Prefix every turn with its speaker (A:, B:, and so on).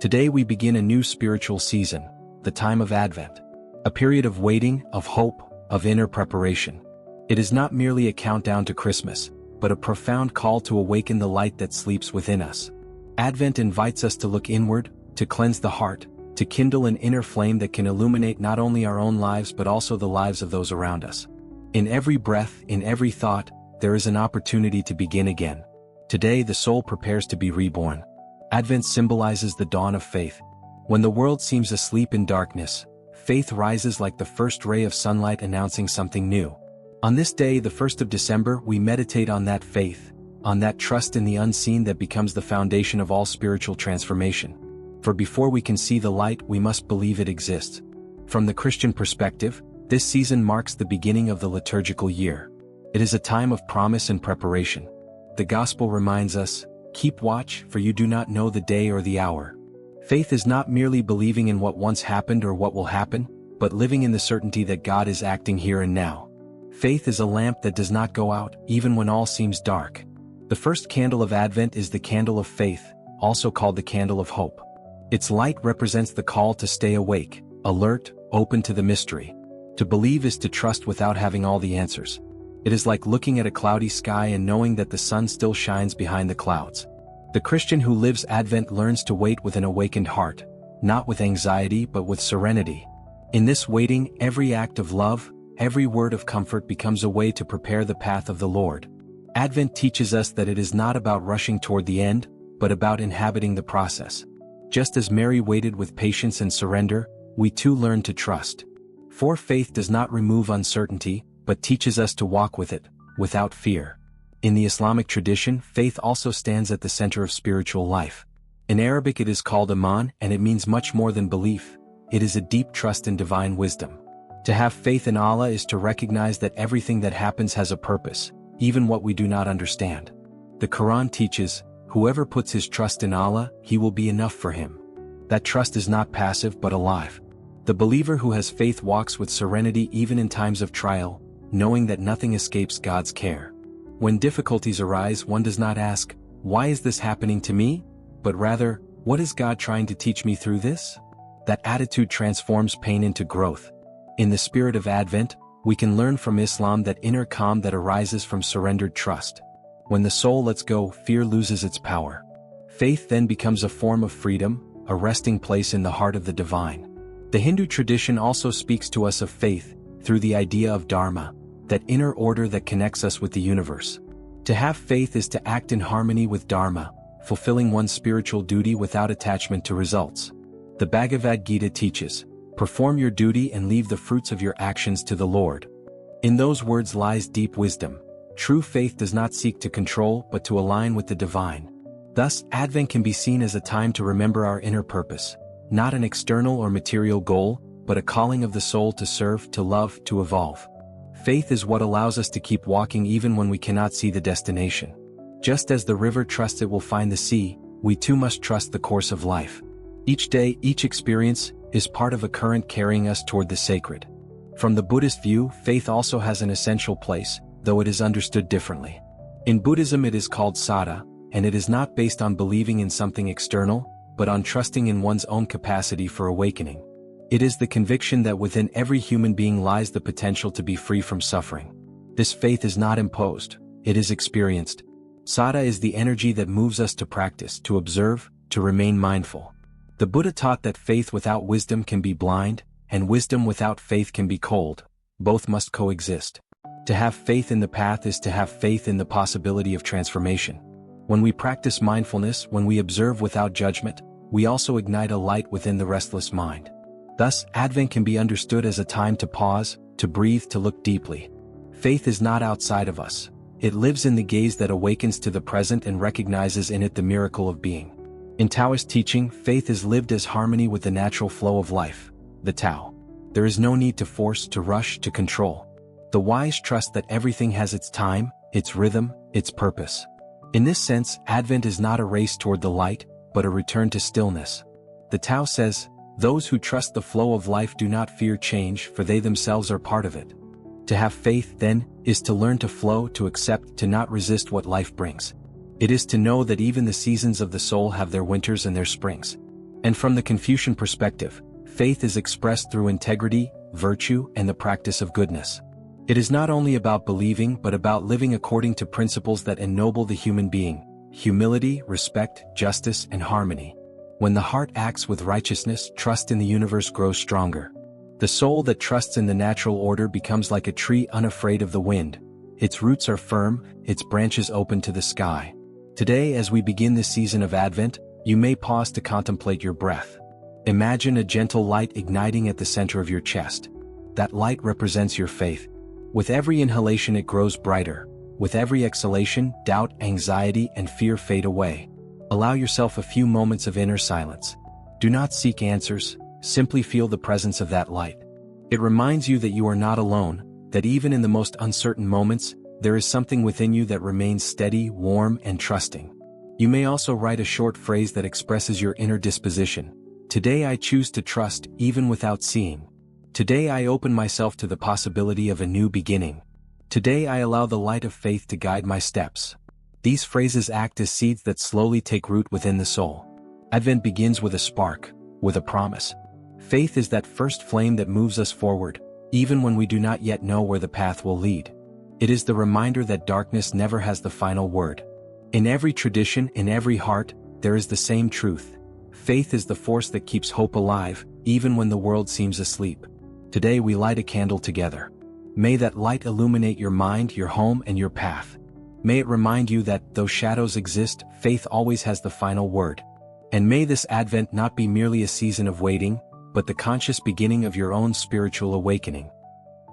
A: Today we begin a new spiritual season, the time of Advent. A period of waiting, of hope, of inner preparation. It is not merely a countdown to Christmas, but a profound call to awaken the light that sleeps within us. Advent invites us to look inward, to cleanse the heart, to kindle an inner flame that can illuminate not only our own lives but also the lives of those around us. In every breath, in every thought, there is an opportunity to begin again. Today the soul prepares to be reborn. Advent symbolizes the dawn of faith. When the world seems asleep in darkness, faith rises like the first ray of sunlight announcing something new. On this day, the 1st of December, we meditate on that faith, on that trust in the unseen that becomes the foundation of all spiritual transformation. For before we can see the light, we must believe it exists. From the Christian perspective, this season marks the beginning of the liturgical year. It is a time of promise and preparation. The Gospel reminds us, "Keep watch, for you do not know the day or the hour." Faith is not merely believing in what once happened or what will happen, but living in the certainty that God is acting here and now. Faith is a lamp that does not go out, even when all seems dark. The first candle of Advent is the candle of faith, also called the candle of hope. Its light represents the call to stay awake, alert, open to the mystery. To believe is to trust without having all the answers. It is like looking at a cloudy sky and knowing that the sun still shines behind the clouds. The Christian who lives Advent learns to wait with an awakened heart, not with anxiety but with serenity. In this waiting, every act of love, every word of comfort becomes a way to prepare the path of the Lord. Advent teaches us that it is not about rushing toward the end, but about inhabiting the process. Just as Mary waited with patience and surrender, we too learn to trust. For faith does not remove uncertainty, but teaches us to walk with it, without fear. In the Islamic tradition, faith also stands at the center of spiritual life. In Arabic it is called iman, and it means much more than belief. It is a deep trust in divine wisdom. To have faith in Allah is to recognize that everything that happens has a purpose, even what we do not understand. The Quran teaches, whoever puts his trust in Allah, he will be enough for him. That trust is not passive but alive. The believer who has faith walks with serenity even in times of trial, knowing that nothing escapes God's care. When difficulties arise, one does not ask, "Why is this happening to me?" but rather, "What is God trying to teach me through this?" That attitude transforms pain into growth. In the spirit of Advent, we can learn from Islam that inner calm that arises from surrendered trust. When the soul lets go, fear loses its power. Faith then becomes a form of freedom, a resting place in the heart of the divine. The Hindu tradition also speaks to us of faith, through the idea of dharma, that inner order that connects us with the universe. To have faith is to act in harmony with dharma, fulfilling one's spiritual duty without attachment to results. The Bhagavad Gita teaches, "Perform your duty and leave the fruits of your actions to the Lord." In those words lies deep wisdom. True faith does not seek to control but to align with the divine. Thus, Advent can be seen as a time to remember our inner purpose, not an external or material goal, but a calling of the soul to serve, to love, to evolve. Faith is what allows us to keep walking even when we cannot see the destination. Just as the river trusts it will find the sea, we too must trust the course of life. Each day, each experience, is part of a current carrying us toward the sacred. From the Buddhist view, faith also has an essential place, though it is understood differently. In Buddhism it is called saddha, and it is not based on believing in something external, but on trusting in one's own capacity for awakening. It is the conviction that within every human being lies the potential to be free from suffering. This faith is not imposed, it is experienced. Saddha is the energy that moves us to practice, to observe, to remain mindful. The Buddha taught that faith without wisdom can be blind, and wisdom without faith can be cold. Both must coexist. To have faith in the path is to have faith in the possibility of transformation. When we practice mindfulness, when we observe without judgment, we also ignite a light within the restless mind. Thus, Advent can be understood as a time to pause, to breathe, to look deeply. Faith is not outside of us. It lives in the gaze that awakens to the present and recognizes in it the miracle of being. In Taoist teaching, faith is lived as harmony with the natural flow of life, the Tao. There is no need to force, to rush, to control. The wise trust that everything has its time, its rhythm, its purpose. In this sense, Advent is not a race toward the light, but a return to stillness. The Tao says, "Those who trust the flow of life do not fear change, for they themselves are part of it." To have faith, then, is to learn to flow, to accept, to not resist what life brings. It is to know that even the seasons of the soul have their winters and their springs. And from the Confucian perspective, faith is expressed through integrity, virtue, and the practice of goodness. It is not only about believing but about living according to principles that ennoble the human being: humility, respect, justice, and harmony. When the heart acts with righteousness, trust in the universe grows stronger. The soul that trusts in the natural order becomes like a tree unafraid of the wind. Its roots are firm, its branches open to the sky. Today, as we begin this season of Advent, you may pause to contemplate your breath. Imagine a gentle light igniting at the center of your chest. That light represents your faith. With every inhalation it grows brighter. With every exhalation, doubt, anxiety, and fear fade away. Allow yourself a few moments of inner silence. Do not seek answers, simply feel the presence of that light. It reminds you that you are not alone, that even in the most uncertain moments, there is something within you that remains steady, warm, and trusting. You may also write a short phrase that expresses your inner disposition. Today I choose to trust even without seeing. Today I open myself to the possibility of a new beginning. Today I allow the light of faith to guide my steps. These phrases act as seeds that slowly take root within the soul. Advent begins with a spark, with a promise. Faith is that first flame that moves us forward, even when we do not yet know where the path will lead. It is the reminder that darkness never has the final word. In every tradition, in every heart, there is the same truth. Faith is the force that keeps hope alive, even when the world seems asleep. Today we light a candle together. May that light illuminate your mind, your home, and your path. May it remind you that, though shadows exist, faith always has the final word. And may this Advent not be merely a season of waiting, but the conscious beginning of your own spiritual awakening.